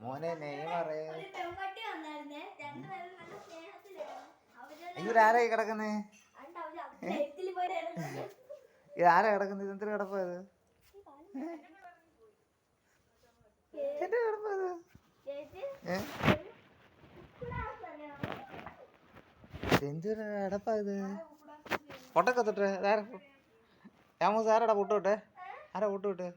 മോനെ നെയ്മറേ. ഇവരാരാ കിടക്കുന്നേ? ഇതാരാ കിടക്കുന്നത്? ഇതെന്തൊരു കിടപ്പത്? എന്റെ കിടപ്പത് എന്തൊരു കിടപ്പത്? പൊട്ടൊക്കെ തൊട്ടെ. രാമോസ് ആരാടാ പൊട്ടോട്ടെ? ആരാ പൊട്ടോട്ടെ?